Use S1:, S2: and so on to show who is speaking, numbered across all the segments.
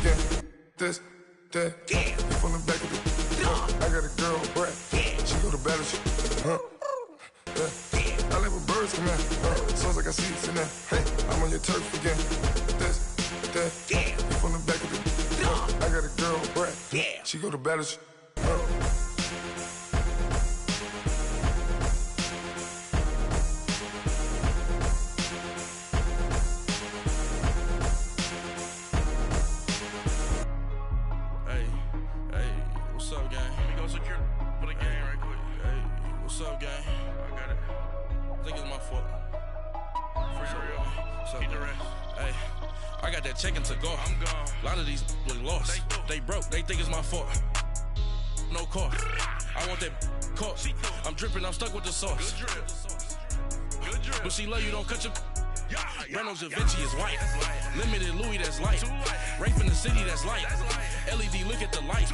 S1: again. This, that, you from the back of the. I got a girl, Brad. She go to battle shit. I live with birds come in. So I got seats in there. Hey, I'm on your turf again. This, that, you from the back of the. I got a girl, Brad. She go to battle shit.
S2: Checking to go. I'm gone. A lot of these look lost. They broke. They think it's my fault. No cost. I want that cost. I'm dripping. I'm stuck with the sauce. Good drip. But she love you. Don't cut your. Reynolds Da Vinci is white. Limited Louis that's light. Rape in the city that's light. LED look at the lights.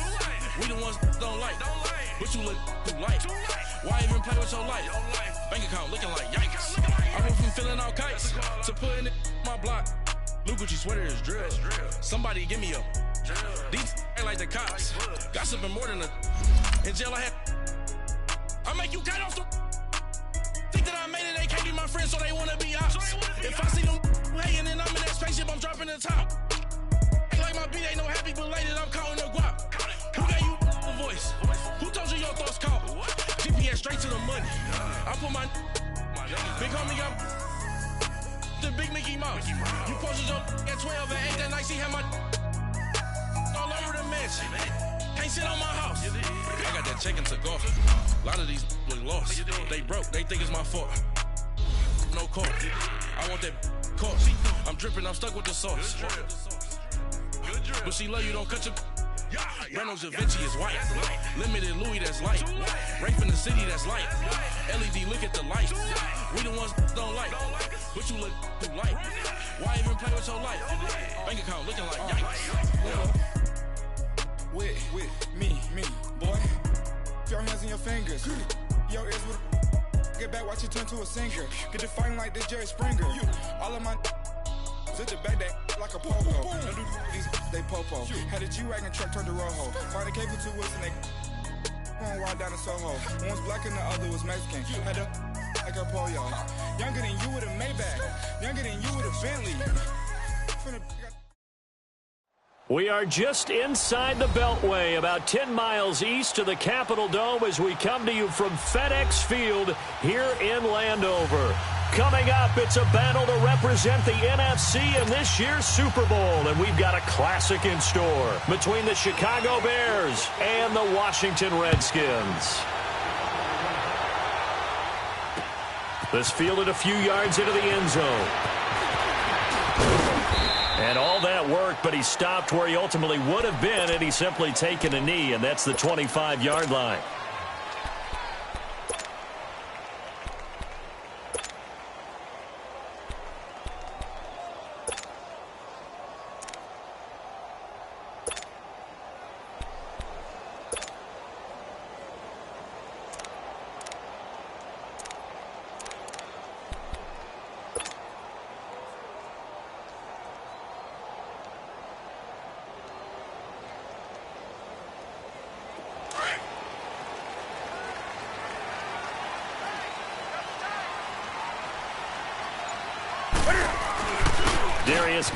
S2: We the ones don't like. But you look too light. Why even play with your life? Bank account looking like yikes. I went from filling out kites to putting it in my block. Blue Gucci sweater is drill. Somebody give me a. These ain't like the cops. Gossiping more than a. In jail I had. I make you cut off the. Think that I made it, they can't be my friends, so they wanna be ops. If I see them hanging and I'm in that spaceship, I'm dropping the top. Ain't like my beat ain't no happy belated, I'm counting the guap. Who gave you the voice? Who told you your thoughts count? GPS straight to the money. I put my big homie up. The big Mickey Mouse. You posted your at 12 and 8 that night, she had my all over the mansion. Can't sit on my house. I got that chicken to go. A lot of these look lost. They broke, they think it's my fault. No cost. I want that cost. I'm dripping, I'm stuck with the sauce. But she love you, don't cut your. Reynolds Da Vinci is white. Limited Louis that's light. Rape in the city that's light. LED look at the lights. We the ones don't like. But you look too light. Why even play with your life? Bank account looking like yikes.
S1: With me, boy. Your hands in your fingers. Your ears with. Get back, watch you turn to a singer. Get to fighting like this Jerry Springer. All of my. Sit the back that like a pogo. Don't do these they popo. Had a G-Wagon truck turned to Rojo. Find a cable to us and they going wild down in Soho. One was black and the other was Mexican. Had a like a polio. Younger than you with a Maybach. Younger than you with a Bentley.
S3: We are just inside the Beltway, about 10 miles east of the Capitol Dome as we come to you from FedEx Field here in Landover. Coming up, it's a battle to represent the NFC in this year's Super Bowl, and we've got a classic in store between the Chicago Bears and the Washington Redskins. This fielded a few yards into the end zone. And all that worked, but he stopped where he ultimately would have been had he simply taken a knee, and that's the 25-yard line.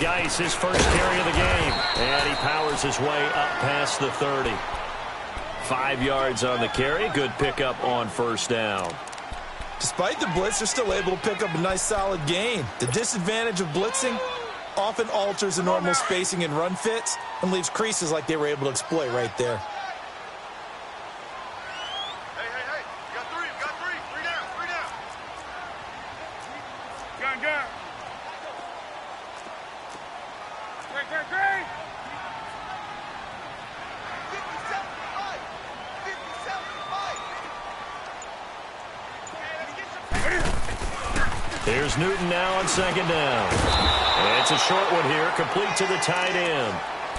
S3: Geis, his first carry of the game, and he powers his way up past the 30. 5 yards on the carry. Good pickup on first down.
S4: Despite the blitz, they're still able to pick up a nice solid gain. The disadvantage of blitzing often alters the normal spacing and run fits and leaves creases like they were able to exploit right there.
S3: Here's Newton now on second down. And it's a short one here, complete to the tight end.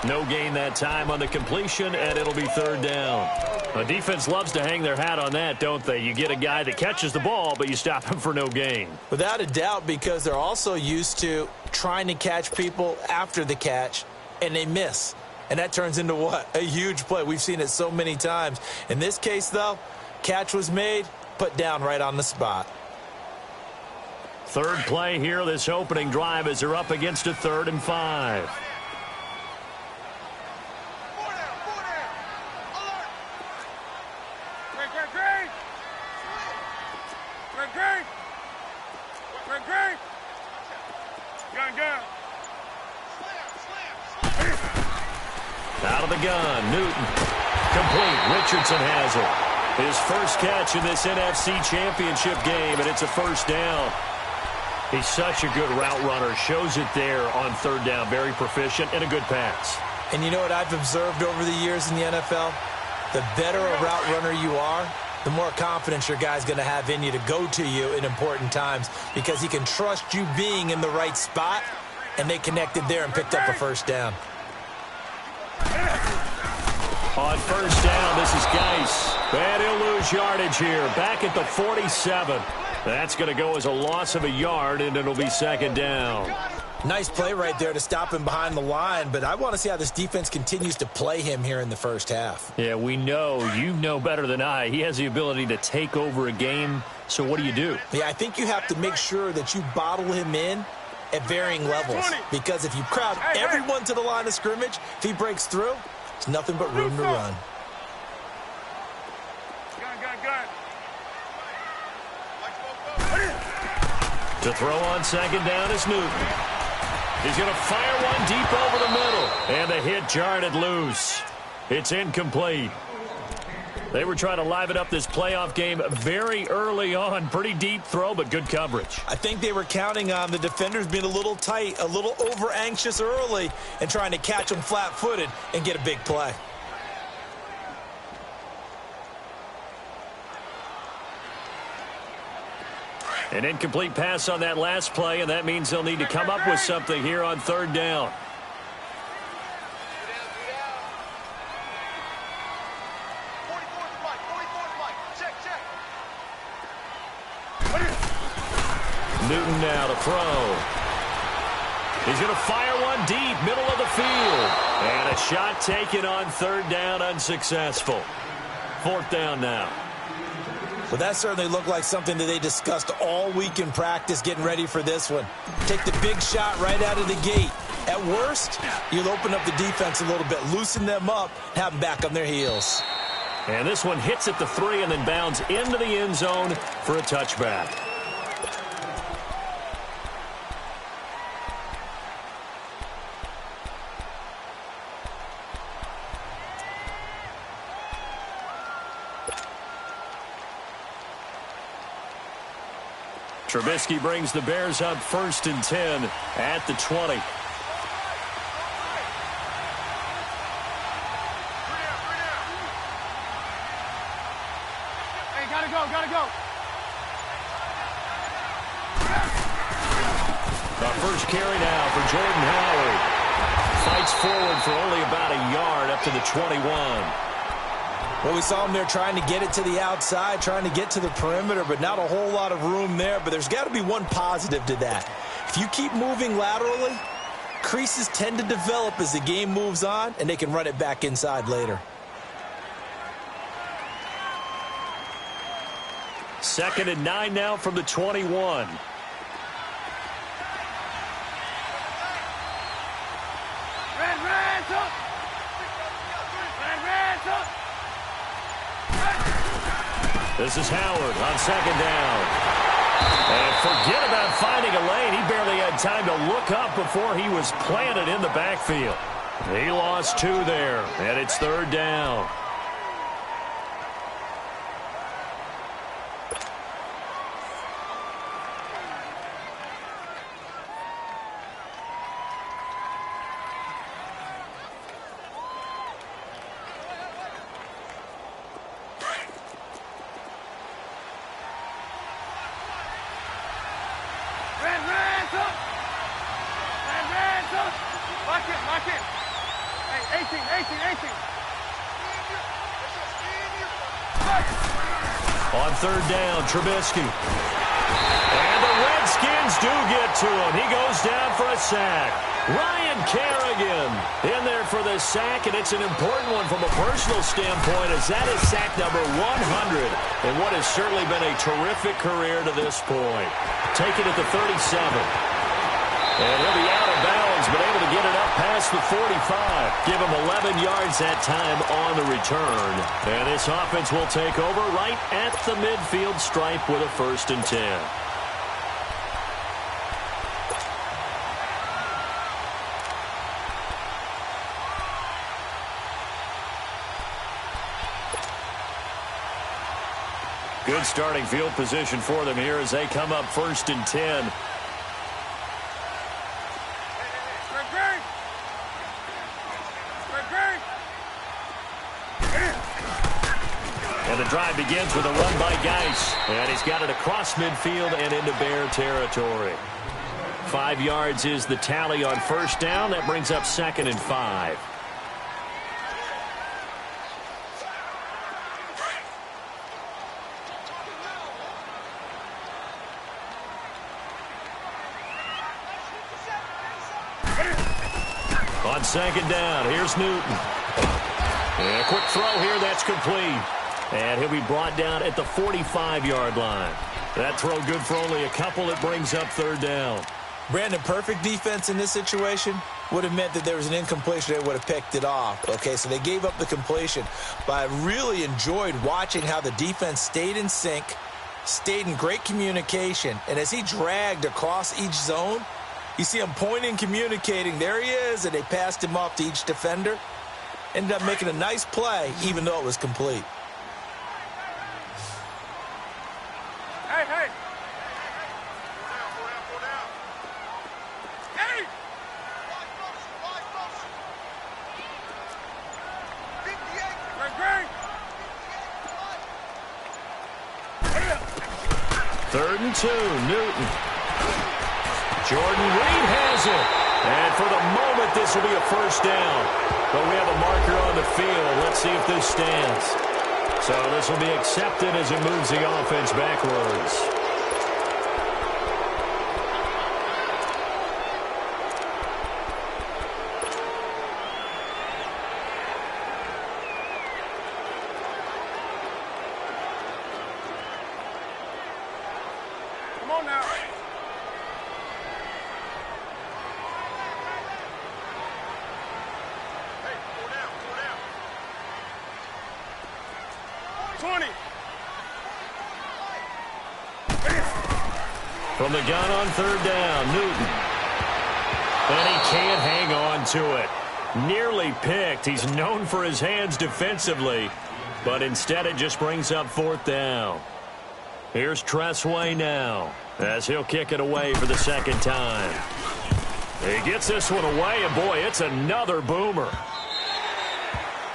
S3: No gain that time on the completion, and it'll be third down. A defense loves to hang their hat on that, don't they? You get a guy that catches the ball, but you stop him for no gain.
S4: Without a doubt, because they're also used to trying to catch people after the catch, and they miss. And that turns into what? A huge play. We've seen it so many times. In this case, though, catch was made, put down right on the spot.
S3: Third play here, this opening drive, as they're up against a 3rd and 5. Out of the gun, Newton. Complete. Richardson has it. His first catch in this NFC Championship game, and it's a first down. He's such a good route runner. Shows it there on 3rd down. Very proficient and a good pass.
S4: And you know what I've observed over the years in the NFL? The better a route runner you are, the more confidence your guy's going to have in you to go to you in important times because he can trust you being in the right spot, and they connected there and picked up a first down.
S3: On first down, this is Geis. And he'll lose yardage here. Back at the 47. That's going to go as a loss of a yard, and it'll be 2nd down.
S4: Nice play right there to stop him behind the line, but I want to see how this defense continues to play him here in the first half.
S3: Yeah, we know. You know better than I. He has the ability to take over a game, so what do?
S4: Yeah, I think you have to make sure that you bottle him in at varying levels, because if you crowd everyone to the line of scrimmage, if he breaks through, it's nothing but room to run.
S3: To throw on 2nd down is Newton. He's going to fire one deep over the middle. And the hit jarred it loose. It's incomplete. They were trying to liven up this playoff game very early on. Pretty deep throw, but good coverage.
S4: I think they were counting on the defenders being a little tight, a little over-anxious early, and trying to catch them flat-footed and get a big play.
S3: An incomplete pass on that last play, and that means they'll need to come up with something here on 3rd down. Newton now to throw. He's going to fire one deep, middle of the field. And a shot taken on 3rd down, unsuccessful. 4th down now.
S4: Well, that certainly looked like something that they discussed all week in practice getting ready for this one. Take the big shot right out of the gate. At worst, you'll open up the defense a little bit, loosen them up, have them back on their heels.
S3: And this one hits at the 3 and then bounds into the end zone for a touchback. Trubisky brings the Bears up 1st and 10 at the 20.
S5: Hey, gotta go.
S3: Our first carry now for Jordan Howard. Fights forward for only about a yard up to the 21.
S4: Well, we saw him there trying to get it to the outside, trying to get to the perimeter, but not a whole lot of room there. But there's got to be one positive to that. If you keep moving laterally, creases tend to develop as the game moves on, and they can run it back inside later.
S3: 2nd and 9 now from the 21. This is Howard on 2nd down. And forget about finding a lane. He barely had time to look up before he was planted in the backfield. He lost 2 there, and it's 3rd down.
S5: Lock in. Hey, 18.
S3: On 3rd down, Trubisky. And the red Redskins do get to him. He goes down for a sack. Ryan Kerrigan in there for the sack, and it's an important one from a personal standpoint, as that is sack number 100 in what has certainly been a terrific career to this point. Take it at the 37. And he'll be out of bounds, but able to get it up past the 45. Give him 11 yards that time on the return. And this offense will take over right at the midfield stripe with a 1st and 10. Good starting field position for them here as they come up 1st and 10. And the drive begins with a run by Geis. And he's got it across midfield and into Bear territory. 5 yards is the tally on 1st down. That brings up 2nd and 5. On 2nd down, here's Newton. And a quick throw here, that's complete. And he'll be brought down at the 45-yard line. That throw good for only a couple. It brings up 3rd down.
S4: Brandon, perfect defense in this situation would have meant that there was an incompletion. They would have picked it off. Okay, so they gave up the completion. But I really enjoyed watching how the defense stayed in sync, stayed in great communication. And as he dragged across each zone, you see him pointing, communicating. There he is, and they passed him off to each defender. Ended up making a nice play, even though it was complete.
S5: Hey, hey. Hey!
S3: Third and 2, Newton. Jordan Reed has it. And for the moment, this will be a 1st down. But we have a marker on the field. Let's see if this stands. So this will be accepted as it moves the offense backwards.
S5: Come on now. Hey, go down, go down. 20.
S3: From the gun on 3rd down, Newton. And he can't hang on to it. Nearly picked. He's known for his hands defensively, but instead it just brings up 4th down. Here's Tressway now, as he'll kick it away for the 2nd time. He gets this one away, and boy, it's another boomer.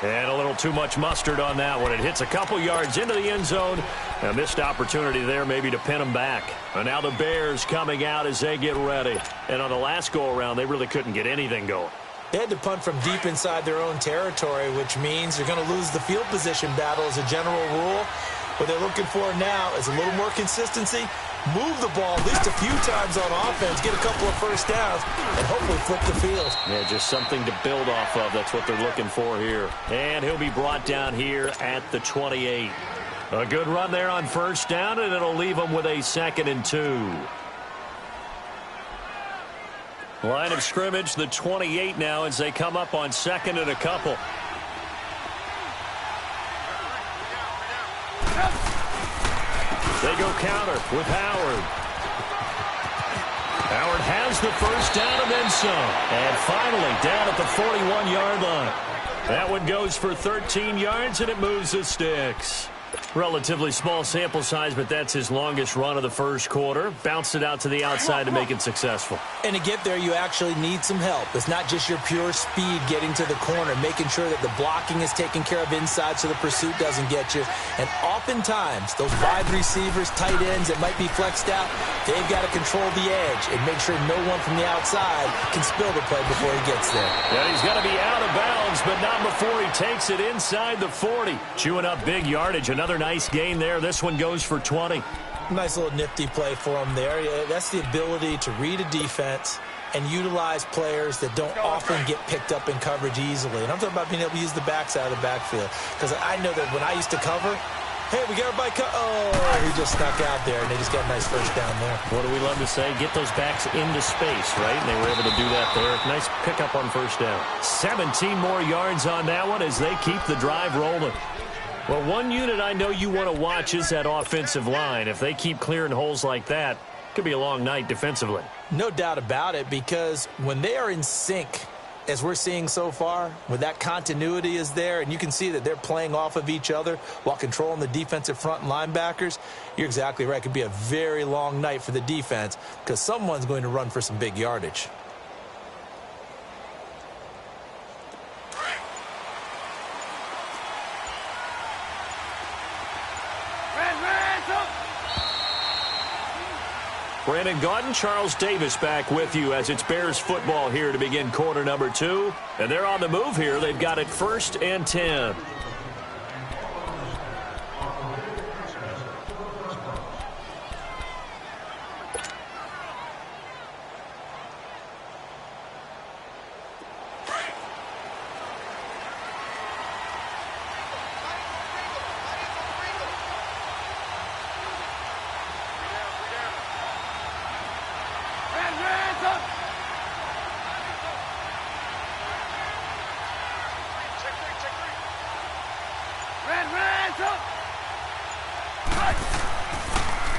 S3: And a little too much mustard on that one. It hits a couple yards into the end zone. A missed opportunity there maybe to pin him back. And now the Bears coming out as they get ready. And on the last go-around, they really couldn't get anything going.
S4: They had to punt from deep inside their own territory, which means they're going to lose the field position battle as a general rule. What they're looking for now is a little more consistency, move the ball at least a few times on offense, get a couple of 1st downs, and hopefully flip the field.
S3: Yeah, just something to build off of. That's what they're looking for here. And he'll be brought down here at the 28. A good run there on 1st down, and it'll leave them with a 2nd and 2. Line of scrimmage, the 28 now as they come up on 2nd and a couple. They go counter with Howard. Howard has the 1st down and then some. And finally down at the 41-yard line. That one goes for 13 yards, and it moves the sticks. Relatively small sample size, but that's his longest run of the 1st quarter. Bounced it out to the outside to make it successful.
S4: And to get there, you actually need some help. It's not just your pure speed getting to the corner, making sure that the blocking is taken care of inside so the pursuit doesn't get you. And oftentimes, those wide receivers, tight ends that might be flexed out, they've got to control the edge and make sure no one from the outside can spill the play before he gets there.
S3: Yeah, he's going to be out of bounds, but not before he takes it inside the 40. Chewing up big yardage. Another nice gain there. This one goes for 20.
S4: Nice little nifty play for him there. Yeah, that's the ability to read a defense and utilize players that don't often get picked up in coverage easily. And I'm talking about being able to use the backside of the backfield. Because I know that when I used to cover, hey, we got everybody oh, he just snuck out there, and they just got a nice first down there.
S3: What do we love to say? Get those backs into space, right? And they were able to do that there. Nice pickup on first down. 17 more yards on that one as they keep the drive rolling. Well, one unit I know you want to watch is that offensive line. If they keep clearing holes like that, it could be a long night defensively.
S4: No doubt about it, because when they are in sync, as we're seeing so far, when that continuity is there, and you can see that they're playing off of each other while controlling the defensive front and linebackers, you're exactly right. It could be a very long night for the defense because someone's going to run for some big yardage.
S3: Brandon Gaudin, Charles Davis back with you as it's Bears football here to begin quarter number 2. And they're on the move here. They've got it 1st and 10.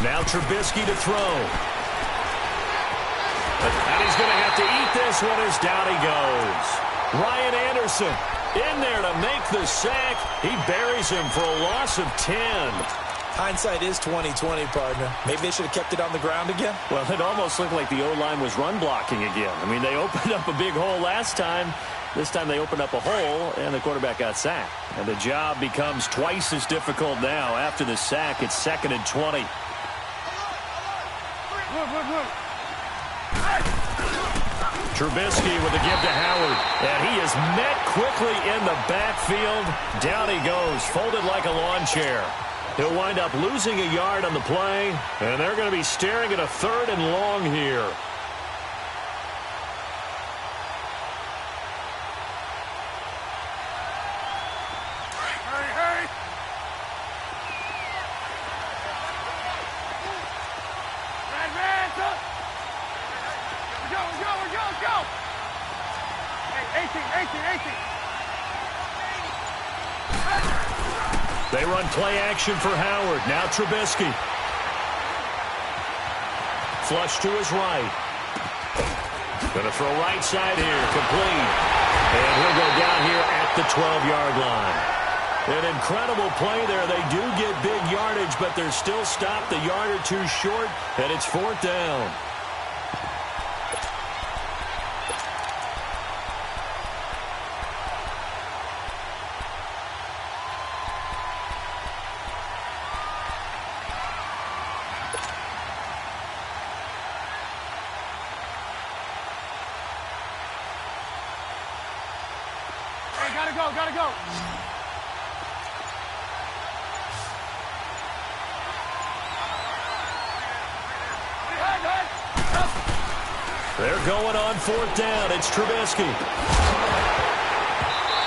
S3: Now Trubisky to throw. And he's going to have to eat this one as down he goes. Ryan Anderson in there to make the sack. He buries him for a loss of 10.
S4: Hindsight is 20/20, partner. Maybe they should have kept it on the ground again.
S3: Well, it almost looked like the O-line was run blocking again. I mean, they opened up a big hole last time. This time they opened up a hole, and the quarterback got sacked. And the job becomes twice as difficult now. After the sack, it's 2nd and 20. Trubisky with a give to Howard. And he is met quickly in the backfield. Down he goes, folded like a lawn chair. He'll wind up losing a yard on the play, and they're going to be staring at a 3rd and long here. They run play action for Howard. Now Trubisky. Flush to his right. Going to throw right side here. Complete. And he'll go down here at the 12-yard line. An incredible play there. They do get big yardage, but they're still stopped a yard or two short, and it's 4th down.
S5: Gotta go.
S3: They're going on 4th down. It's Trubisky.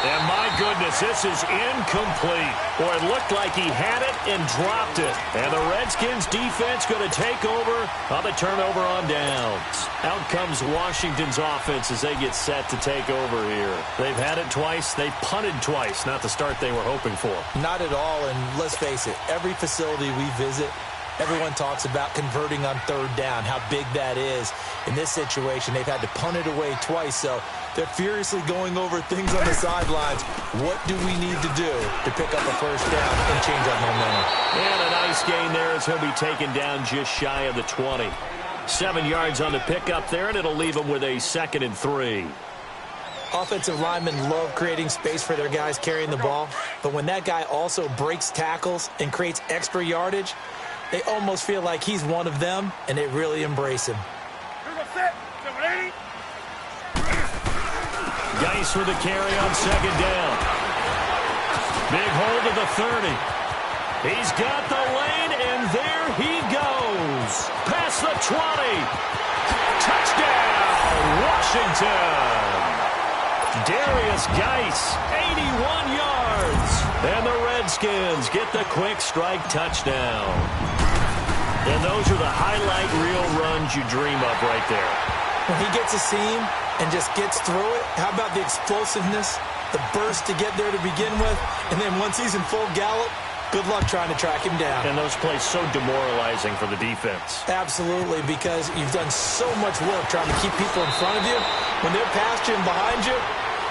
S3: And my goodness, this is incomplete. Boy, it looked like he had it and dropped it. And the Redskins defense going to take over on the turnover on downs. Out comes Washington's offense as they get set to take over here. They've had it twice. They've punted twice. Not the start they were hoping for.
S4: Not at all, and let's face it, every facility we visit, everyone talks about converting on 3rd down, how big that is. In this situation, they've had to punt it away twice, so they're furiously going over things on the sidelines. What do we need to do to pick up a 1st down and change our momentum?
S3: And a nice gain there as he'll be taken down just shy of the 20. 7 yards on the pickup there, and it'll leave him with a 2nd and 3.
S4: Offensive linemen love creating space for their guys carrying the ball, but when that guy also breaks tackles and creates extra yardage, they almost feel like he's one of them, and they really embrace him.
S3: Geis with the carry on 2nd down. Big hold of the 30. He's got the lane, and there he goes. goes. Past the 20. Touchdown, Washington. Darius Geis, 81 yards. And the Redskins get the quick strike touchdown. And those are the highlight reel runs you dream of right there.
S4: When he gets a seam and just gets through it, how about the explosiveness, the burst to get there to begin with, and then once he's in full gallop, good luck trying to track him down.
S3: And those plays so demoralizing for the defense.
S4: Absolutely, because you've done so much work trying to keep people in front of you. When they're past you and behind you,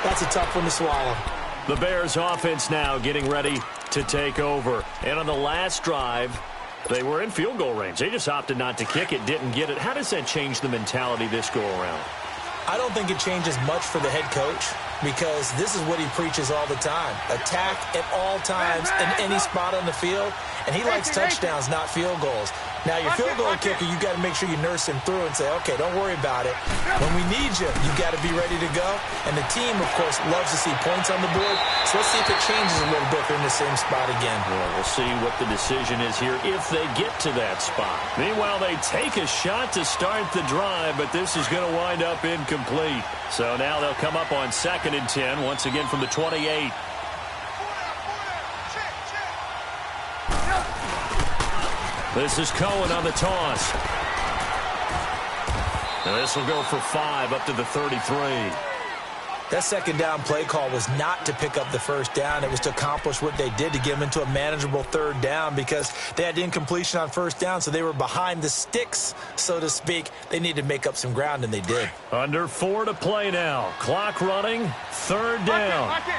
S4: that's a tough one to swallow.
S3: The Bears offense now getting ready to take over. And on the last drive, they were in field goal range. They just opted not to kick it, didn't get it. How does that change the mentality this go around?
S4: I don't think it changes much for the head coach because this is what he preaches all the time. Attack at all times in any spot on the field. And he likes touchdowns, not field goals. Now, your field goal kicker, you got to make sure you nurse him through and say, okay, don't worry about it. When we need you, you got to be ready to go. And the team, of course, loves to see points on the board. So let's see if it changes a little bit if they're in the same spot again.
S3: Well, we'll see what the decision is here if they get to that spot. Meanwhile, they take a shot to start the drive, but this is going to wind up incomplete. So now they'll come up on 2nd and 10, once again from the 28. This is Cohen on the toss. And this will go for 5 up to the 33.
S4: That second down play call was not to pick up the first down. It was to accomplish what they did to get them into a manageable third down because they had incompletion on first down, so they were behind the sticks, so to speak. They needed to make up some ground, and they did.
S3: Under 4 to play now. Clock running. 3rd down.
S5: Lock in.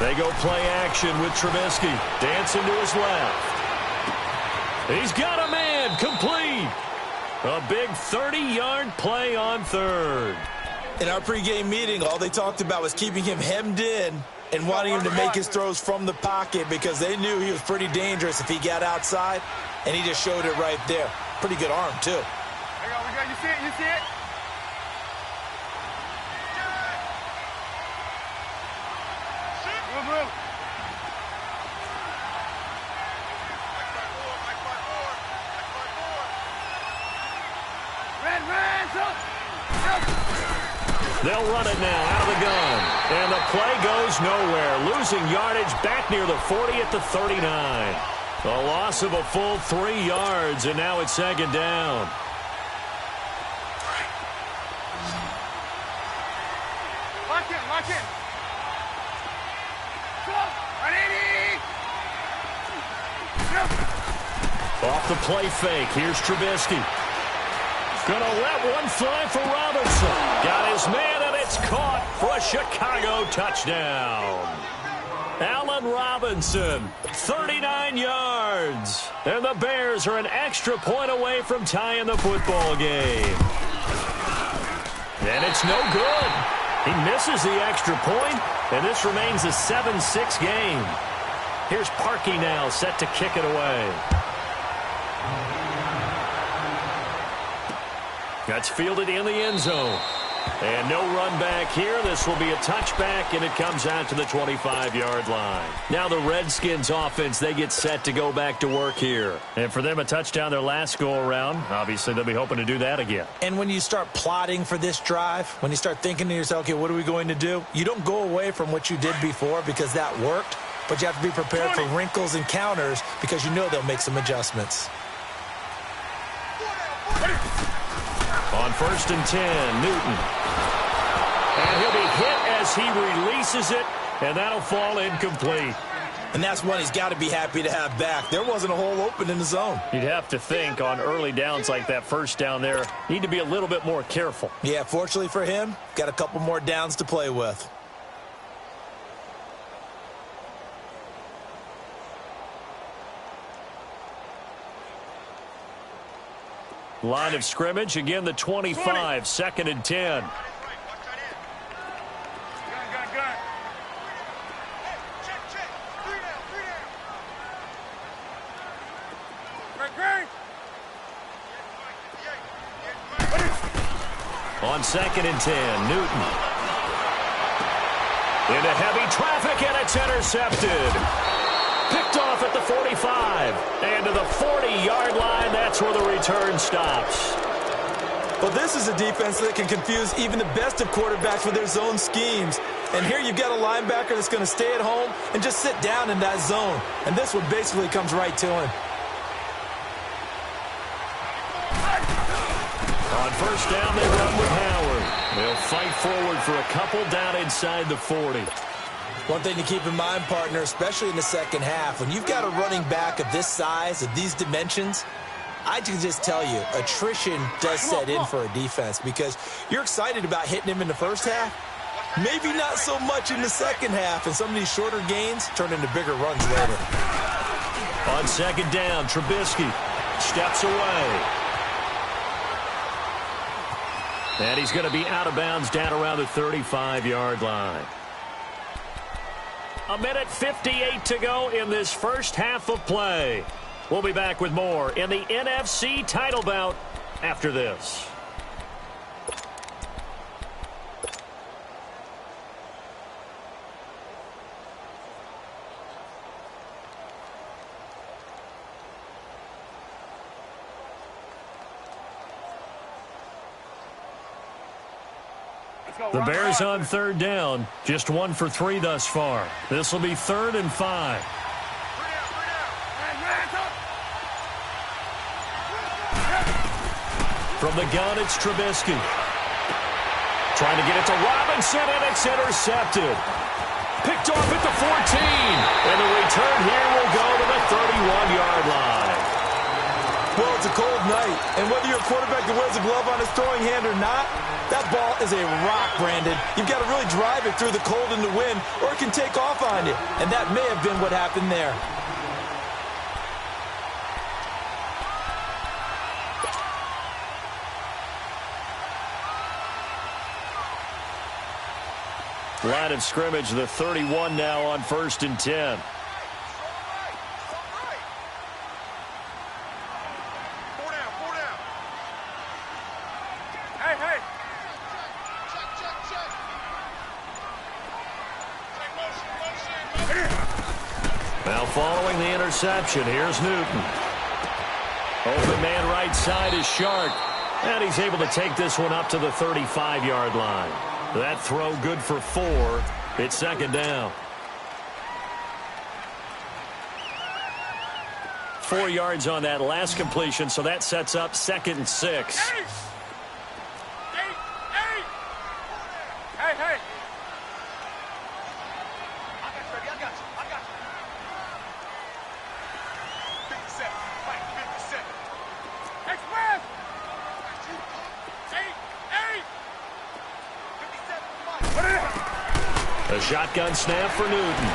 S3: They go play action with Trubisky. Dancing to his left. He's got a man. Complete. A big 30-yard play on 3rd.
S4: In our pregame meeting, all they talked about was keeping him hemmed in and wanting him to make his throws from the pocket because they knew he was pretty dangerous if he got outside, and he just showed it right there. Pretty good arm, too.
S5: There you go, we go. You see it? You see it? Move, move.
S3: They'll run it now out of the gun. And the play goes nowhere. Losing yardage back near the 40 at the 39. A loss of a full 3 yards, and now it's 2nd down.
S5: Lock in, lock in.
S3: Off the play fake. Here's Trubisky. Gonna let one fly for Robinson. Got his man, and it's caught for a Chicago touchdown. Allen Robinson, 39 yards. And the Bears are an extra point away from tying the football game. And it's no good. He misses the extra point, and this remains a 7-6 game. Here's Parkey now, set to kick it away. That's fielded in the end zone. And no run back here. This will be a touchback, and it comes out to the 25-yard line. Now the Redskins offense, they get set to go back to work here. And for them, a touchdown their last go-around. Obviously, they'll be hoping to do that again.
S4: And when you start plotting for this drive, when you start thinking to yourself, okay, what are we going to do? You don't go away from what you did before because that worked, but you have to be prepared for wrinkles and counters because you know they'll make some adjustments.
S3: On 1st and 10, Newton. And he'll be hit as he releases it, and that'll fall incomplete.
S4: And that's one he's got to be happy to have back. There wasn't a hole open in the zone.
S3: You'd have to think on early downs like that first down there, need to be a little bit more careful.
S4: Yeah, fortunately for him, got a couple more downs to play with.
S3: Line of scrimmage, again the 25, 2nd and 10.
S5: Gun. Check. 3 down. Great.
S3: On 2nd and 10, Newton. Into heavy traffic, and it's intercepted. Picked off at the 45. And to the 40-yard line, that's where the return stops.
S4: Well, this is a defense that can confuse even the best of quarterbacks with their zone schemes. And here you've got a linebacker that's going to stay at home and just sit down in that zone. And this one basically comes right to him.
S3: On first down, they run with Howard. They'll fight forward for a couple down inside the 40.
S4: One thing to keep in mind, partner, especially in the second half, when you've got a running back of this size, of these dimensions, I can just tell you, attrition does set in for a defense because you're excited about hitting him in the first half. Maybe not so much in the second half, and some of these shorter gains turn into bigger runs later.
S3: On second down, Trubisky steps away. And he's going to be out of bounds down around the 35-yard line. 1:58 to go in this first half of play. We'll be back with more in the NFC title bout after this. The Bears on third down, just 1 for 3 thus far. This will be 3rd and 5. From the gun, it's Trubisky. Trying to get it to Robinson, and it's intercepted. Picked off at the 14. And the return here will go to the 31-yard line.
S4: Well, it's a cold night, and whether you're a quarterback that wears a glove on his throwing hand or not, that ball is a rock, Brandon. You've got to really drive it through the cold and the wind, or it can take off on you. And that may have been what happened there.
S3: Line of scrimmage, the 31 now on 1st and 10. Now following the interception, here's Newton. Open man right side is Shark. And he's able to take this one up to the 35-yard line. That throw good for 4. It's second down. 4 yards on that last completion, so that sets up 2nd and 6.
S5: Hey! I got you. 57. Mike, 57. Express! 8! 57.
S3: A shotgun snap for Newton.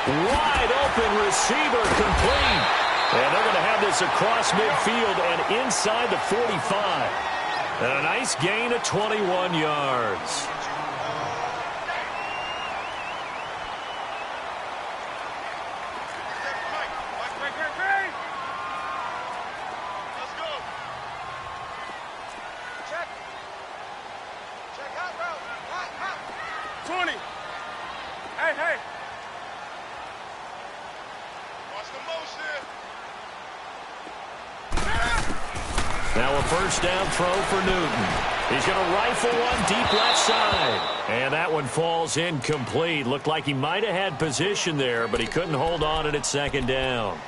S3: Wide open receiver, complete. And they're going to have this across midfield and inside the 45. And a nice gain of 21 yards.
S5: Let's go. Check. Check out, bro. Hot. 20. Hey. Watch the motion.
S3: Now a first down throw for Newton. He's going to rifle one deep left side. And that one falls incomplete. Looked like he might have had position there, but he couldn't hold on at second down.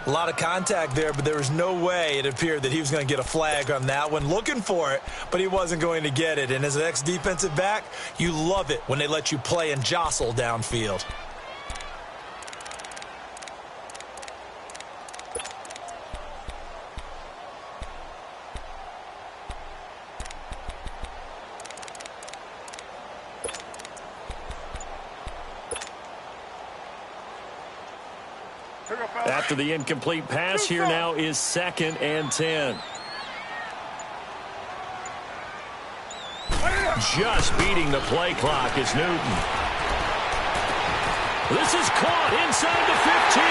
S4: A lot of contact there, but there was no way it appeared that he was going to get a flag on that one. Looking for it, but he wasn't going to get it. And as an ex-defensive back, you love it when they let you play and jostle downfield.
S3: After the incomplete pass, here now is 2nd and 10. Just beating the play clock is Newton. This is caught inside the 15.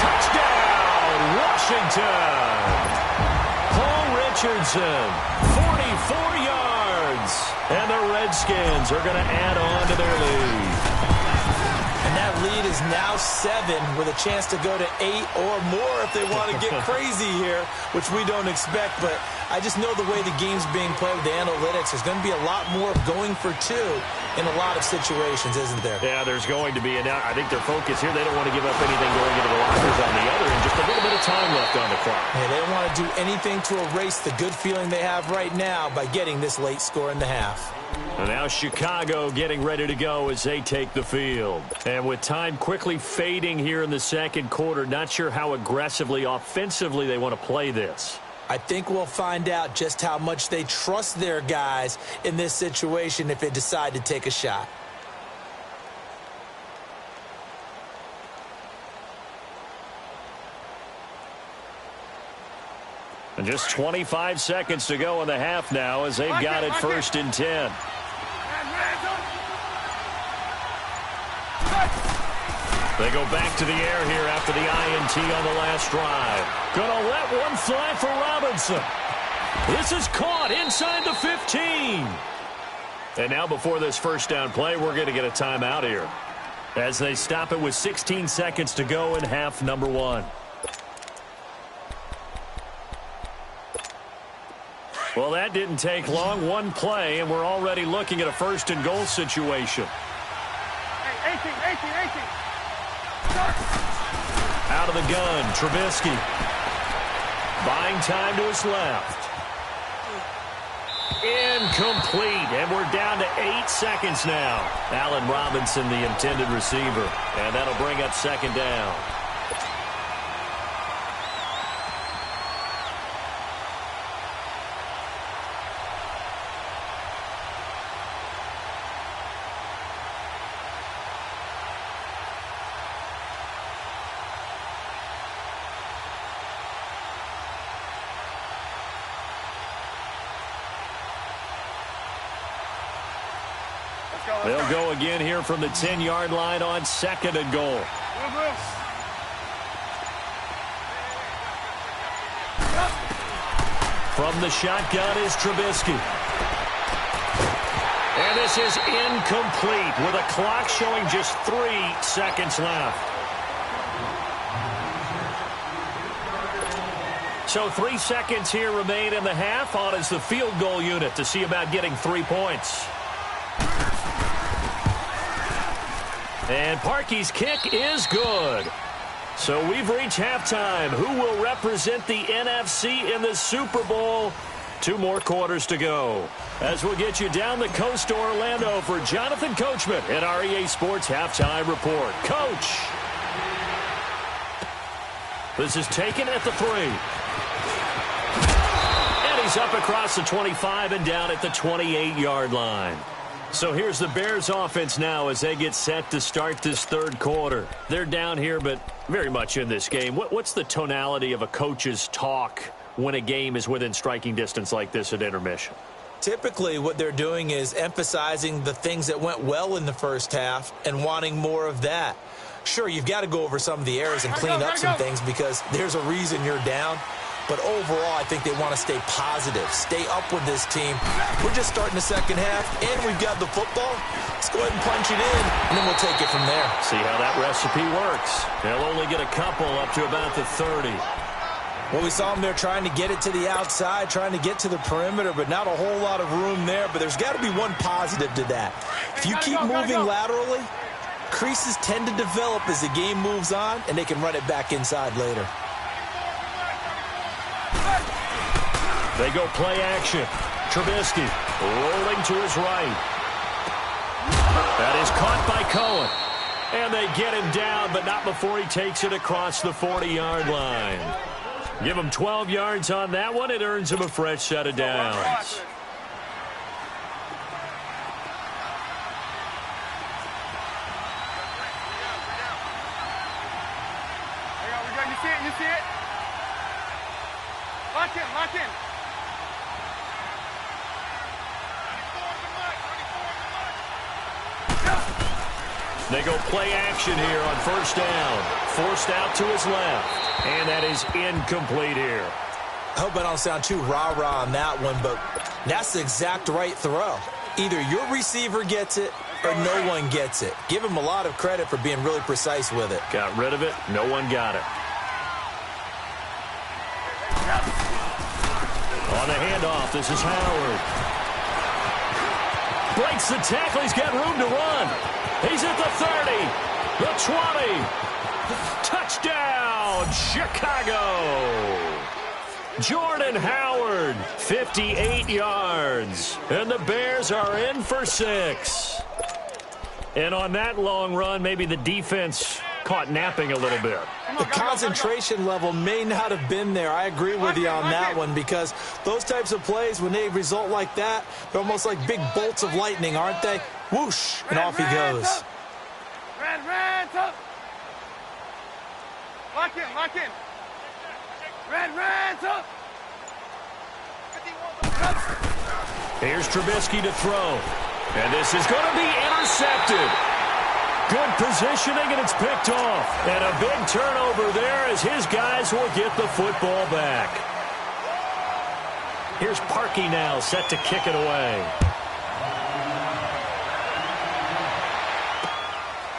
S3: Touchdown, Washington. Paul Richardson, 44 yards. Redskins. And the Redskins are going to add on to their lead.
S4: And that lead is now 7 with a chance to go to 8 or more if they want to get crazy here, which we don't expect. But I just know the way the game's being played with the analytics, there's going to be a lot more going for 2 in a lot of situations, isn't there?
S3: Yeah, there's going to be. And I think their focus here, they don't want to give up anything going into the lockers on the other end. Just a little bit of time left on the clock.
S4: Yeah, they don't want to do anything to erase the good feeling they have right now by getting this late score in the half.
S3: And now Chicago getting ready to go as they take the field. And with time quickly fading here in the second quarter, not sure how aggressively, offensively they want to play this.
S4: I think we'll find out just how much they trust their guys in this situation if they decide to take a shot.
S3: And just 25 seconds to go in the half now as they've got it 1st and 10. They go back to the air here after the INT on the last drive. Gonna let one fly for Robinson. This is caught inside the 15. And now before this first down play, we're going to get a timeout here as they stop it with 16 seconds to go in half number 1. Well, that didn't take long. One play, and we're already looking at a 1st and goal situation.
S5: Hey, 18.
S3: Out of the gun, Trubisky. Buying time to his left. Incomplete, and we're down to 8 seconds now. Allen Robinson, the intended receiver, and that'll bring up 2nd down. They'll go again here from the 10-yard line on 2nd and goal. From the shotgun is Trubisky. And this is incomplete with a clock showing just 3 seconds left. So 3 seconds here remain in the half. On is the field goal unit to see about getting 3 points. And Parkey's kick is good. So we've reached halftime. Who will represent the NFC in the Super Bowl? 2 more quarters to go. As we'll get you down the coast to Orlando for Jonathan Coachman at our EA Sports Halftime Report. Coach. This is taken at the 3. And he's up across the 25 and down at the 28-yard line. So here's the Bears offense now as they get set to start this 3rd quarter. They're down here, but very much in this game. What's the tonality of a coach's talk when a game is within striking distance like this at intermission?
S4: Typically, what they're doing is emphasizing the things that went well in the first half and wanting more of that. Sure, you've got to go over some of the errors and clean up some things because there's a reason you're down. But overall, I think they want to stay positive, stay up with this team. We're just starting the second half, and we've got the football. Let's go ahead and punch it in, and then we'll take it from there.
S3: See how that recipe works. They'll only get a couple up to about the 30.
S4: Well, we saw them there trying to get it to the outside, trying to get to the perimeter, but not a whole lot of room there. But there's got to be one positive to that. If you keep moving laterally, creases tend to develop as the game moves on, and they can run it back inside later.
S3: They go play action. Trubisky rolling to his right. That is caught by Cohen. And they get him down, but not before he takes it across the 40-yard line. Give him 12 yards on that one. It earns him a fresh set of downs.
S5: You see it? Lock in.
S3: They go play action here on 1st down. Forced out to his left. And that is incomplete here.
S4: I hope I don't sound too rah-rah on that one, but that's the exact right throw. Either your receiver gets it or no one gets it. Give him a lot of credit for being really precise with it.
S3: Got rid of it. No one got it. On the handoff, this is Howard. Breaks the tackle. He's got room to run. He's at the 30, the 20. Touchdown, Chicago. Jordan Howard, 58 yards. And the Bears are in for 6. And on that long run, maybe the defense caught napping a little bit.
S4: The concentration level may not have been there. I agree with you on that one, because those types of plays, when they result like that, they're almost like big bolts of lightning, aren't they? Whoosh, and off he goes.
S5: Red, up. Lock in. Red, up.
S3: Here's Trubisky to throw. And this is going to be intercepted. Good positioning, and it's picked off. And a big turnover there as his guys will get the football back. Here's Parkey now, set to kick it away.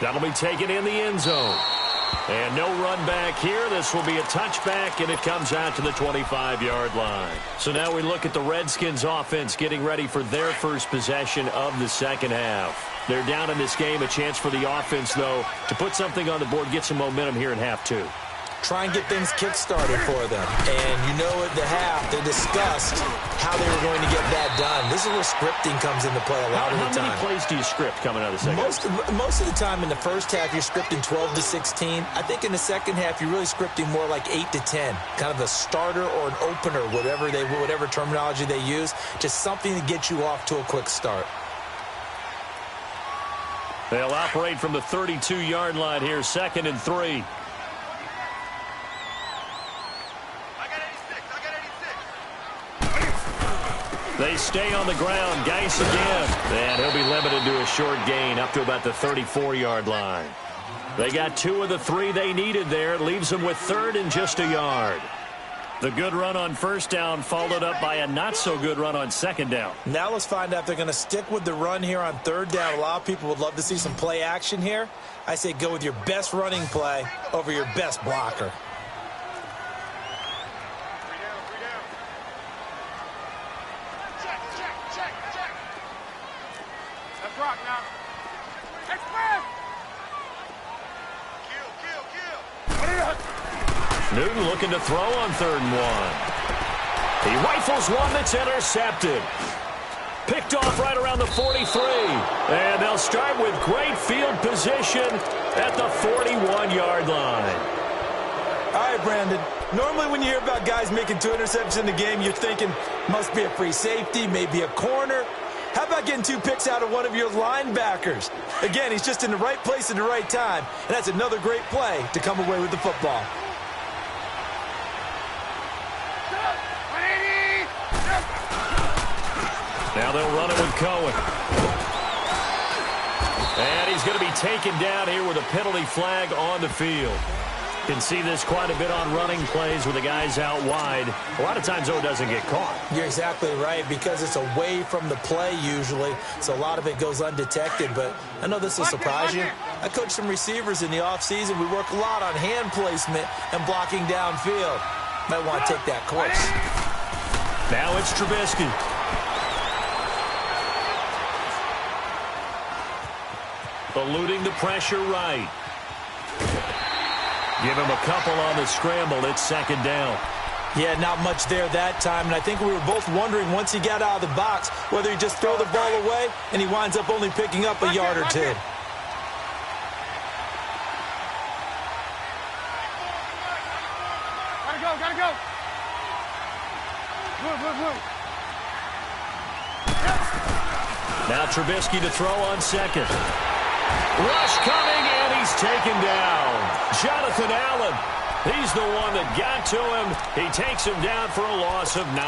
S3: That'll be taken in the end zone. And no run back here. This will be a touchback, and it comes out to the 25-yard line. So now we look at the Redskins offense getting ready for their first possession of the second half. They're down in this game. A chance for the offense, though, to put something on the board, get some momentum here in half 2.
S4: Try and get things kick-started for them. And you know at the half, they discussed how they were going to get that done. This is where scripting comes into play a lot of the time.
S3: How many plays do you script coming out of the second half?
S4: Most of the time in the first half, you're scripting 12 to 16. I think in the second half, you're really scripting more like 8 to 10. Kind of a starter or an opener, whatever terminology they use. Just something to get you off to a quick start.
S3: They'll operate from the 32-yard line here, 2nd and 3. They stay on the ground. Geis again. And he'll be limited to a short gain up to about the 34-yard line. They got 2 of the 3 they needed there. It leaves them with 3rd and just a yard. The good run on first down followed up by a not-so-good run on second down.
S4: Now let's find out if they're going to stick with the run here on 3rd down. A lot of people would love to see some play action here. I say go with your best running play over your best blocker.
S5: Let's rock now. Express!
S3: Newton looking to throw on 3rd and 1. He rifles one that's intercepted. Picked off right around the 43. And they'll start with great field position at the 41-yard line.
S4: All right, Brandon. Normally when you hear about guys making 2 interceptions in the game, you're thinking must be a free safety, maybe a corner. How about getting 2 picks out of one of your linebackers? Again, he's just in the right place at the right time, and that's another great play to come away with the football.
S3: Now they'll run it with Cohen. And he's going to be taken down here with a penalty flag on the field. Can see this quite a bit on running plays with the guys out wide. A lot of times, though, it doesn't get caught.
S4: You're exactly right, because it's away from the play usually, so a lot of it goes undetected. But I know this will surprise you. I coached some receivers in the offseason. We work a lot on hand placement and blocking downfield. Might want to take that course.
S3: Now it's Trubisky. Eluding the pressure right. Give him a couple on the scramble. It's 2nd down.
S4: Yeah, not much there that time. And I think we were both wondering once he got out of the box whether he just throw the ball away and he winds up only picking up a yard or 2.
S5: Gotta go. Move.
S3: Now Trubisky to throw on 2nd. Rush coming, and he's taken down. Jonathan Allen, he's the one that got to him. He takes him down for a loss of 9.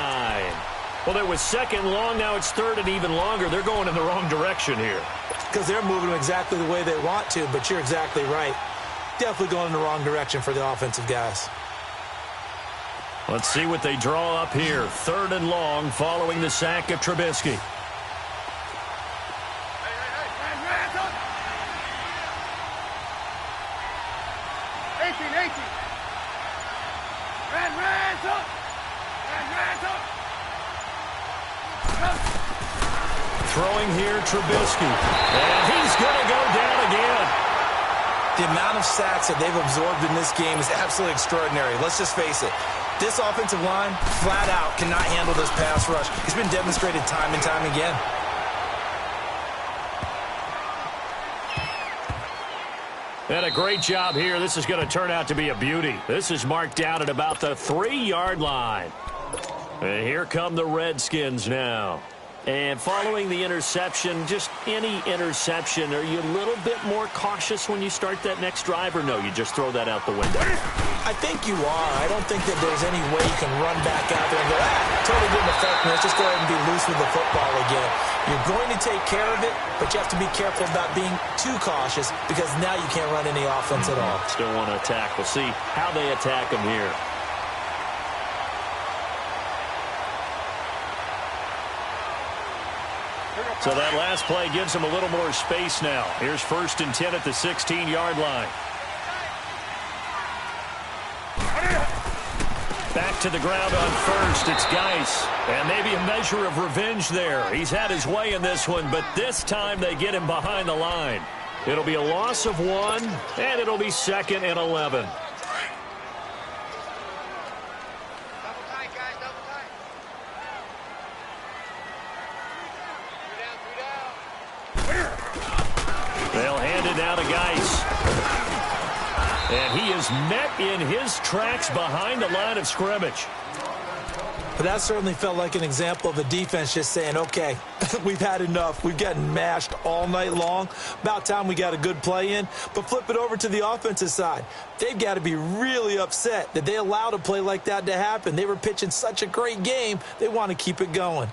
S3: Well, there was 2nd long. Now it's 3rd and even longer. They're going in the wrong direction here.
S4: Because they're moving exactly the way they want to, but you're exactly right. Definitely going in the wrong direction for the offensive guys.
S3: Let's see what they draw up here. 3rd and long following the sack of Trubisky. Throwing here, Trubisky. And he's going to go down again.
S4: The amount of sacks that they've absorbed in this game is absolutely extraordinary. Let's just face it. This offensive line, flat out, cannot handle this pass rush. It's been demonstrated time and time again.
S3: And a great job here. This is going to turn out to be a beauty. This is marked down at about the 3-yard line. And here come the Redskins now. And following the interception, just any interception, are you a little bit more cautious when you start that next drive, or no, you just throw that out the window?
S4: I think you are. I don't think that there's any way you can run back out there and go, totally didn't affect me. Let's just go ahead and be loose with the football again. You're going to take care of it, but you have to be careful about being too cautious because now you can't run any offense at all.
S3: Still want to attack. We'll see how they attack them here. So that last play gives them a little more space now. Here's 1st and 10 at the 16-yard line. Back to the ground on 1st. It's Geis. And maybe a measure of revenge there. He's had his way in this one, but this time they get him behind the line. It'll be a loss of 1, and it'll be 2nd and 11. They'll hand it now to Geis. And he is met in his tracks behind the line of scrimmage.
S4: But that certainly felt like an example of a defense just saying, okay, we've had enough. We've gotten mashed all night long. About time we got a good play in. But flip it over to the offensive side. They've got to be really upset that they allowed a play like that to happen. They were pitching such a great game, they want to keep it going.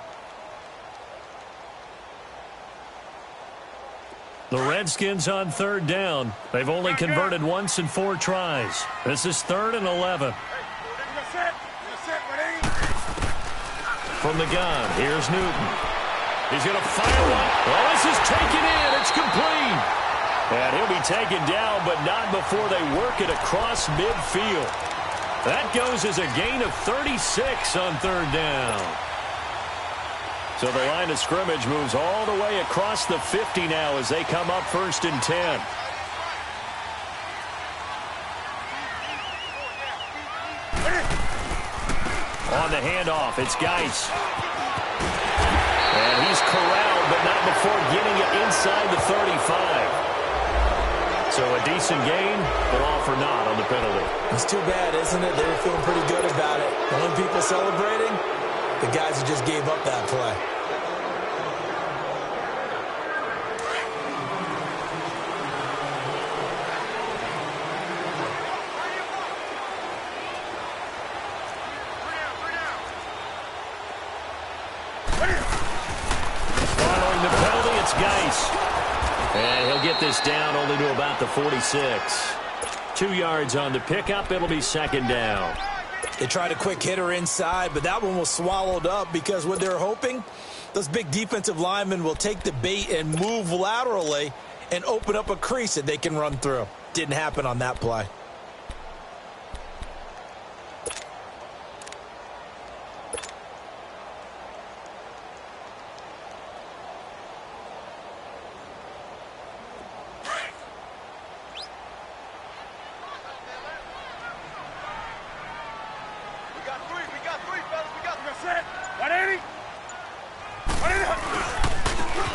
S3: The Redskins on 3rd down. They've only converted once in 4 tries. This is 3rd and 11. From the gun, here's Newton. He's going to fire one. Oh, this is taken in. It's complete. And he'll be taken down, but not before they work it across midfield. That goes as a gain of 36 on 3rd down. So the line of scrimmage moves all the way across the 50 now as they come up 1st and 10. On the handoff, it's Geis. And he's corralled, but not before getting it inside the 35. So a decent gain, but all for naught on the penalty.
S4: It's too bad, isn't it? They were feeling pretty good about it. The only people celebrating, the guys who just gave up that play.
S3: Following the penalty, it's Geis. And he'll get this down only to about the 46. 2 yards on the pickup. It'll be 2nd down.
S4: They tried a quick hitter inside, but that one was swallowed up because what they're hoping, those big defensive linemen will take the bait and move laterally and open up a crease that they can run through. Didn't happen on that play.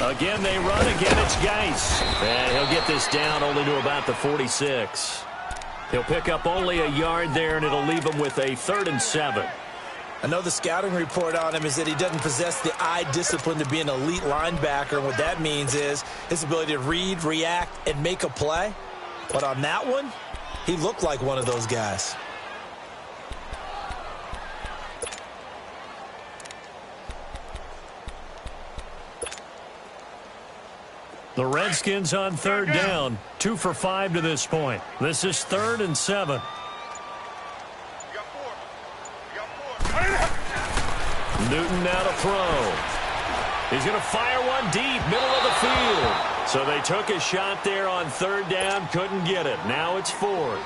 S3: Again, they run. Again, it's Geis. And he'll get this down only to about the 46. He'll pick up only a yard there, and it'll leave him with a 3rd and 7.
S4: I know the scouting report on him is that he doesn't possess the eye discipline to be an elite linebacker. And what that means is his ability to read, react, and make a play. But on that one, he looked like one of those guys.
S3: The Redskins on 3rd down. 2 for 5 to this point. This is 3rd and 7.
S5: You got 4.
S3: Newton now to throw. He's going to fire one deep, middle of the field. So they took a shot there on third down, couldn't get it. Now it's fourth.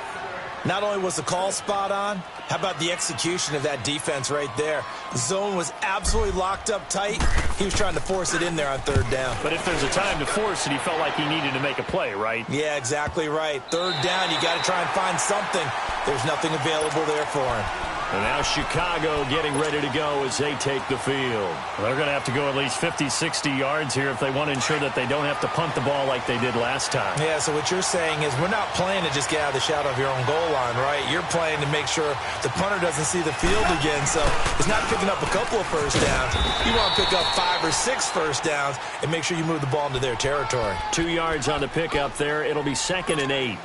S4: Not only was the call spot on, how about the execution of that defense right there? The zone was absolutely locked up tight. He was trying to force it in there on third down.
S3: But if there's a time to force it, he felt like he needed to make a play, right?
S4: Yeah, exactly right. Third down, you got to try and find something. There's nothing available there for him.
S3: And now Chicago getting ready to go as they take the field. They're going to have to go at least 50, 60 yards here if they want to ensure that they don't have to punt the ball like they did last time.
S4: Yeah, so what you're saying is we're not playing to just get out of the shadow of your own goal line, right? You're playing to make sure the punter doesn't see the field again. So it's not picking up a couple of first downs. You want to pick up 5 or 6 first downs and make sure you move the ball into their territory.
S3: 2 yards on the pickup there. It'll be 2nd and 8.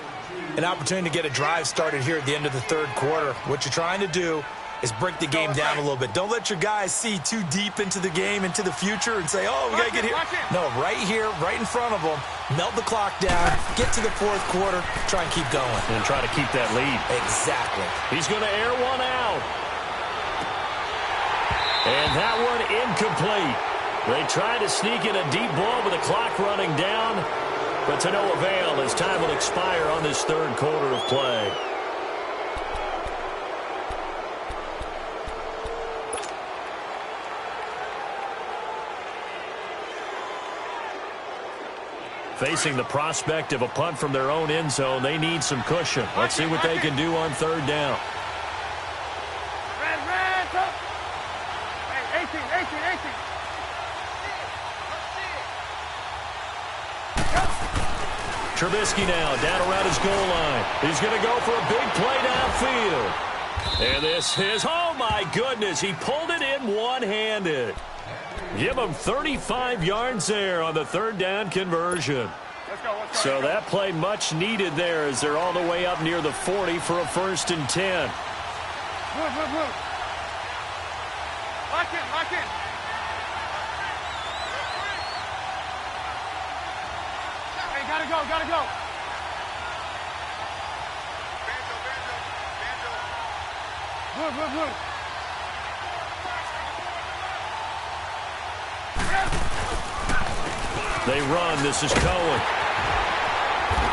S4: An opportunity to get a drive started here at the end of the third quarter. What you're trying to do is break the game down a little bit. Don't let your guys see too deep into the game, into the future, and say, oh, we got to get here. No, right here, right in front of them, melt the clock down, get to the fourth quarter, try and keep going.
S3: And try to keep that lead.
S4: Exactly.
S3: He's going to air one out. And that one incomplete. They tried to sneak in a deep ball with the clock running down, but to no avail as time will expire on this third quarter of play. Facing the prospect of a punt from their own end zone, they need some cushion. Let's see what they can do on third down.
S5: Red, up. Hey, 18.
S3: Trubisky now down around his goal line. He's going to go for a big play downfield. And this is, oh my goodness, he pulled it in one-handed. Give him 35 yards there on the third down conversion.
S5: Let's go.
S3: So that play much needed there as they're all the way up near the 40 for a 1st and 10.
S5: Move. Lock in. Hey, gotta go. Move.
S3: They run. This is Cohen.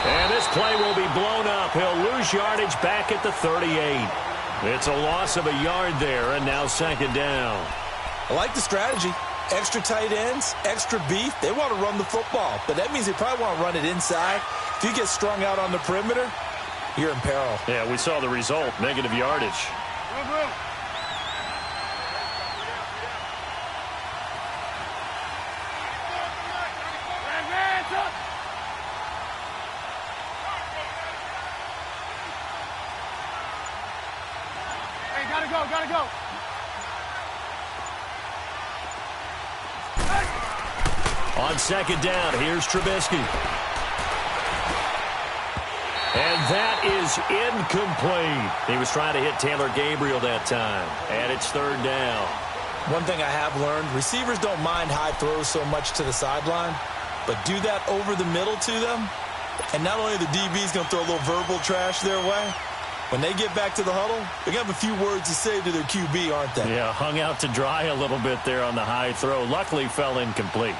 S3: And this play will be blown up. He'll lose yardage back at the 38. It's a loss of a yard there, and now 2nd down.
S4: I like the strategy. Extra tight ends, extra beef. They want to run the football, but that means they probably want to run it inside. If you get strung out on the perimeter, you're in peril.
S3: Yeah, we saw the result, negative yardage.
S5: Move. Gotta go.
S3: On 2nd down, here's Trubisky. And that is incomplete. He was trying to hit Taylor Gabriel that time. And it's 3rd down.
S4: One thing I have learned, receivers don't mind high throws so much to the sideline, but do that over the middle to them, and not only the DB's going to throw a little verbal trash their way, when they get back to the huddle, they're going to have a few words to say to their QB, aren't they?
S3: Yeah, hung out to dry a little bit there on the high throw. Luckily, fell incomplete.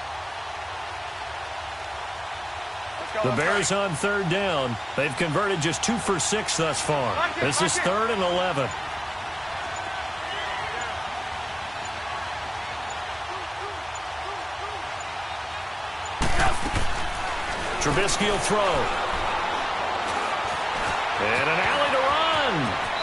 S3: The Bears on 3rd down. They've converted just 2 for 6 thus far. This is 3rd and 11. Trubisky will throw. And an alley to run.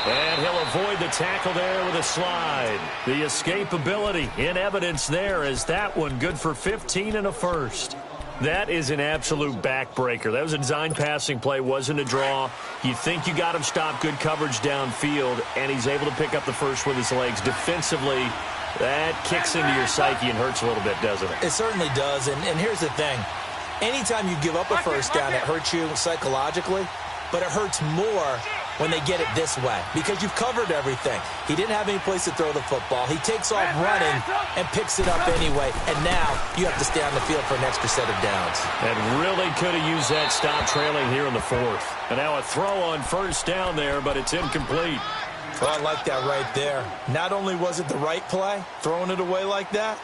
S3: And he'll avoid the tackle there with a slide. The escapability in evidence there as that one good for 15 and a first. That is an absolute backbreaker. That was a design passing play, wasn't a draw. You think you got him stopped, good coverage downfield, and he's able to pick up the first with his legs. Defensively, that kicks into your psyche and hurts a little bit, doesn't it?
S4: It certainly does, and here's the thing. Anytime you give up a first down, it hurts you psychologically, but it hurts more when they get it this way because you've covered everything. He didn't have any place to throw the football. He takes off running and picks it up anyway, and now you have to stay on the field for an extra set of downs.
S3: And really could have used that stop trailing here in the 4th. And now a throw on 1st down there, but it's incomplete.
S4: Well, I like that right there. Not only was it the right play, throwing it away like that,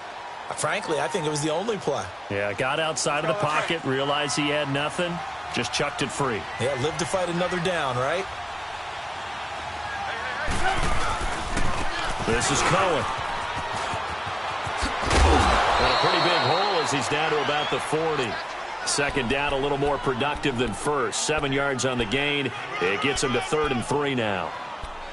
S4: frankly, I think it was the only play.
S3: Yeah, got outside of the pocket, realized he had nothing, just chucked it free.
S4: Yeah, live to fight another down, right?
S3: This is Cohen. And a pretty big hole as he's down to about the 40. Second down, a little more productive than first. 7 yards on the gain. It gets him to 3rd and 3 now.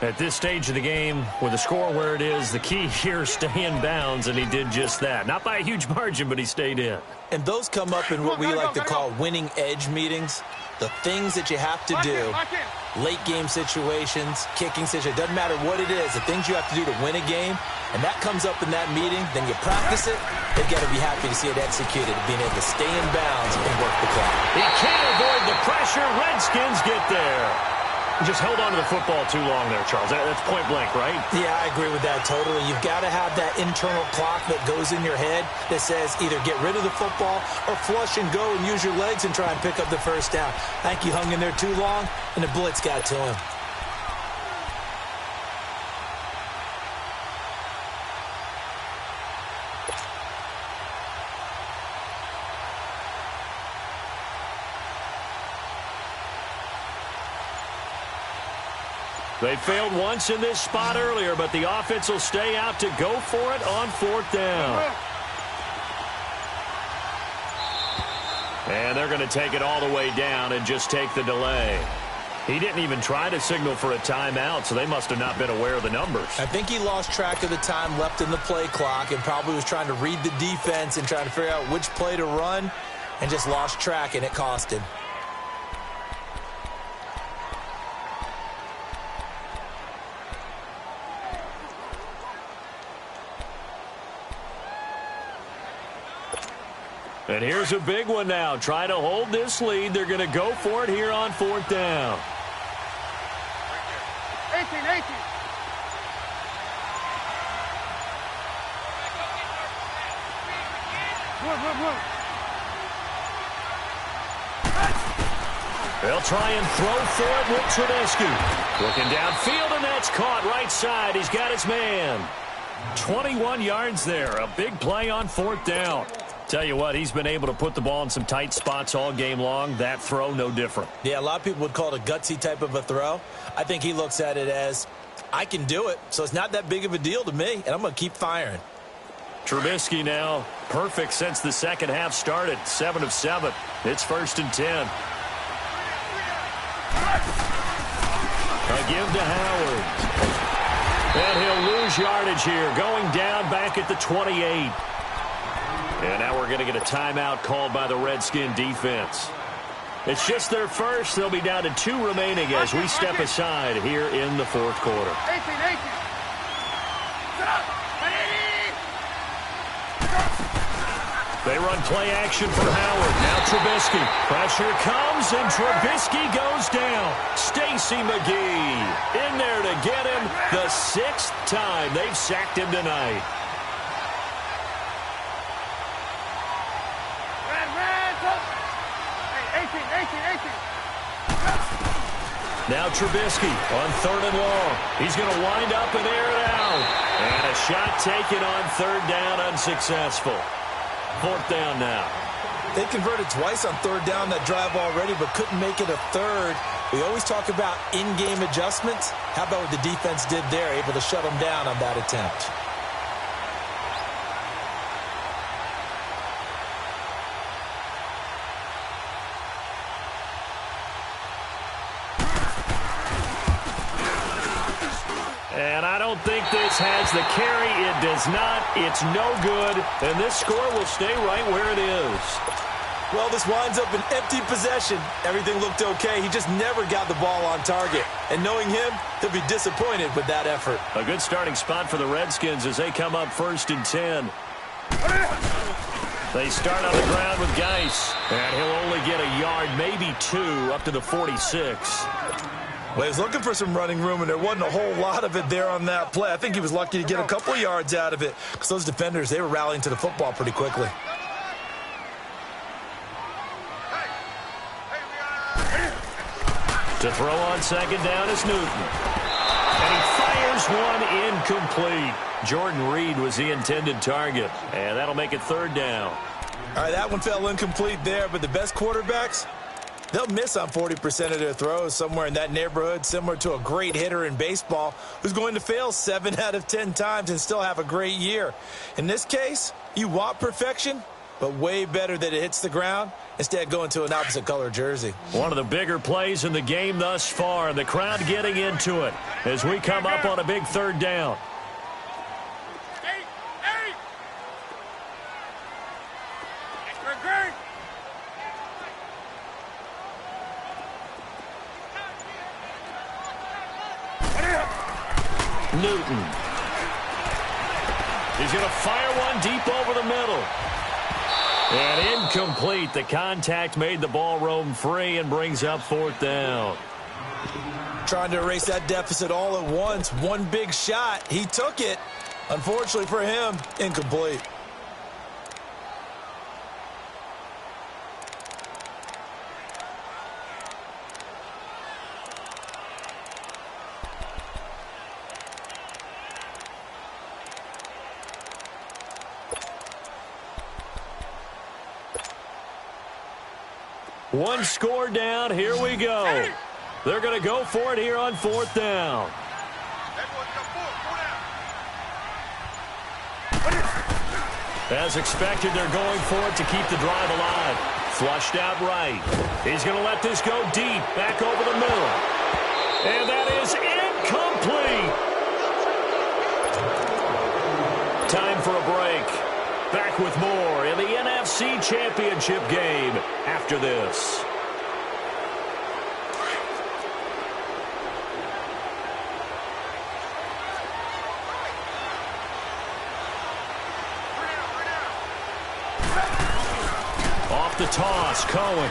S3: At this stage of the game, with the score where it is, the key here is stay in bounds, and he did just that. Not by a huge margin, but he stayed in.
S4: And those come up in what we like to call winning edge meetings. The things that you have to do, late game situations, kicking situations, doesn't matter what it is, the things you have to do to win a game, and that comes up in that meeting, then you practice it, they've got to be happy to see it executed, being able to stay in bounds and work the clock.
S3: He can't avoid the pressure. Redskins get there. Just held on to the football too long there, Charles. That's point blank, right?
S4: Yeah, I agree with that totally. You've got to have that internal clock that goes in your head that says either get rid of the football or flush and go and use your legs and try and pick up the first down. I think he hung in there too long, and the blitz got to him.
S3: They failed once in this spot earlier, but the offense will stay out to go for it on 4th down. And they're going to take it all the way down and just take the delay. He didn't even try to signal for a timeout, so they must have not been aware of the numbers.
S4: I think he lost track of the time left in the play clock and probably was trying to read the defense and trying to figure out which play to run and just lost track, and it cost him.
S3: And here's a big one now. Trying to hold this lead. They're going to go for it here on 4th down.
S5: 18. Move.
S3: They'll try and throw for it with Trubisky. Looking downfield, and that's caught right side. He's got his man. 21 yards there. A big play on 4th down. Tell you what, he's been able to put the ball in some tight spots all game long. That throw, no different.
S4: Yeah, a lot of people would call it a gutsy type of a throw. I think he looks at it as, I can do it, so it's not that big of a deal to me, and I'm going to keep firing.
S3: Trubisky now, perfect since the second half started. 7 of 7. It's 1st and 10. A give to Howard. And he'll lose yardage here, going down back at the 28. And now we're going to get a timeout called by the Redskin defense. It's just their first. They'll be down to 2 remaining as we step aside here in the 4th quarter.
S5: 18.
S3: They run play action for Howard. Now Trubisky. Pressure comes, and Trubisky goes down. Stacy McGee in there to get him the 6th time they've sacked him tonight. Now Trubisky on 3rd and long. He's going to wind up and air it out. And a shot taken on 3rd down, unsuccessful. 4th down now.
S4: They converted twice on 3rd down that drive already, but couldn't make it a 3rd. We always talk about in-game adjustments. How about what the defense did there, able to shut them down on that attempt?
S3: And I don't think this has the carry. It does not. It's no good. And this score will stay right where it is.
S4: Well, this winds up an empty possession. Everything looked okay. He just never got the ball on target. And knowing him, he'll be disappointed with that effort.
S3: A good starting spot for the Redskins as they come up 1st and 10. They start on the ground with Geis. And he'll only get a yard, maybe 2, up to the 46.
S4: Well, he was looking for some running room, and there wasn't a whole lot of it there on that play. I think he was lucky to get a couple yards out of it because those defenders, they were rallying to the football pretty quickly.
S3: To throw on 2nd down is Newton. And he fires one incomplete. Jordan Reed was the intended target, and that'll make it third down.
S4: All right, that one fell incomplete there, but the best quarterbacks, they'll miss on 40% of their throws, somewhere in that neighborhood, similar to a great hitter in baseball who's going to fail 7 out of 10 times and still have a great year. In this case, you want perfection, but way better that it hits the ground instead going to an opposite color jersey.
S3: One of the bigger plays in the game thus far, and the crowd getting into it as we come up on a big third down. Newton. He's going to fire one deep over the middle. And incomplete. The contact made the ball roam free and brings up fourth down.
S4: Trying to erase that deficit all at once. One big shot. He took it. Unfortunately for him, incomplete.
S3: One score down. Here we go. They're going to go for it here on fourth down. As expected, they're going for it to keep the drive alive. Flushed out right. He's going to let this go deep. Back over the middle. And that is incomplete. Time for a break. Back with more in the NFC Championship game after this. Off the toss, Cohen.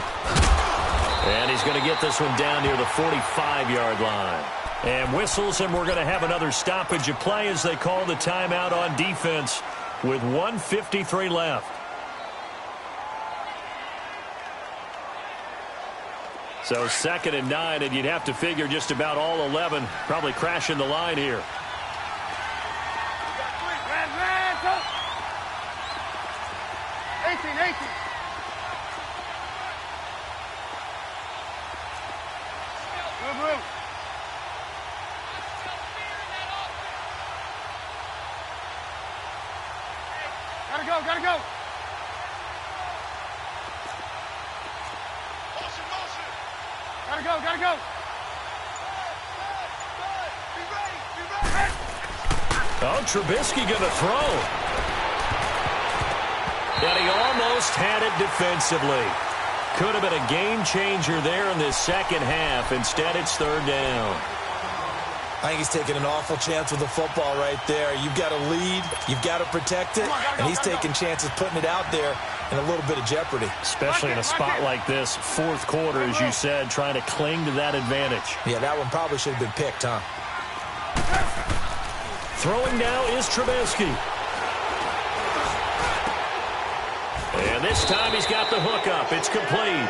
S3: And he's going to get this one down near the 45-yard line. And whistles, and we're going to have another stoppage of play as they call the timeout on defense with 1:53 left. So 2nd and 9, and you'd have to figure just about all 11 probably crashing the line here.
S5: Gotta go. Gotta go.
S3: Oh, Trubisky going to throw. And he almost had it defensively. Could have been a game changer there in this second half. Instead, it's third down.
S4: I think he's taking an awful chance with the football right there. You've got to lead. You've got to protect it. And he's taking chances putting it out there in a little bit of jeopardy.
S3: Especially in a spot like this, fourth quarter, as you said, trying to cling to that advantage.
S4: Yeah, that one probably should have been picked, huh?
S3: Throwing now is Trubisky. And this time he's got the hook up. It's complete.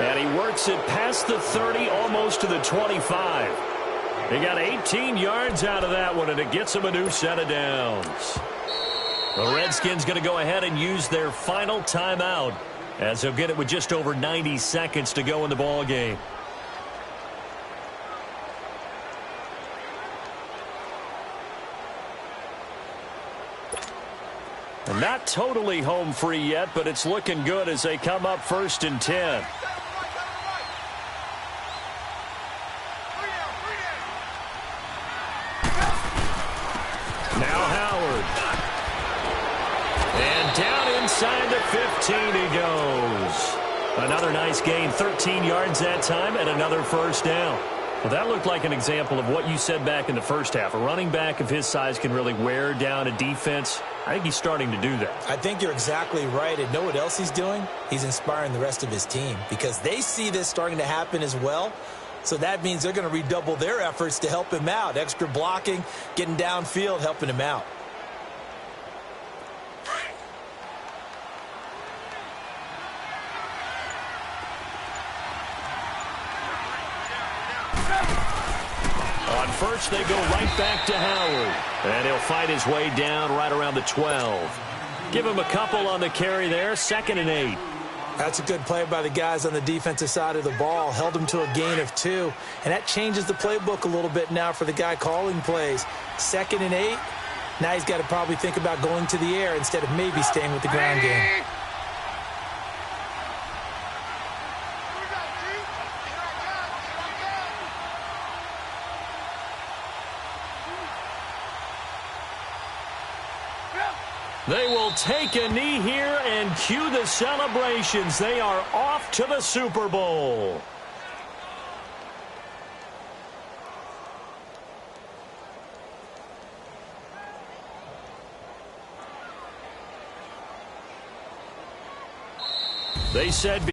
S3: And he works it past the 30, almost to the 25. They got 18 yards out of that one, and it gets them a new set of downs. The Redskins going to go ahead and use their final timeout as they'll get it with just over 90 seconds to go in the ball game. And not totally home free yet, but it's looking good as they come up 1st and 10. Inside the 15 he goes. Another nice gain, 13 yards that time, and another first down. Well, that looked like an example of what you said back in the first half. A running back of his size can really wear down a defense. I think he's starting to do that.
S4: I think you're exactly right. And know what else he's doing? He's inspiring the rest of his team because they see this starting to happen as well. So that means they're going to redouble their efforts to help him out. Extra blocking, getting downfield, helping him out.
S3: first, they go right back to Howard. And he'll fight his way down right around the 12. Give him a couple on the carry there, 2nd and 8.
S4: That's a good play by the guys on the defensive side of the ball. Held him to a gain of 2. And that changes the playbook a little bit now for the guy calling plays. 2nd and 8. Now he's got to probably think about going to the air instead of maybe staying with the ground game.
S3: They will take a knee here and cue the celebrations. They are off to the Super Bowl. They said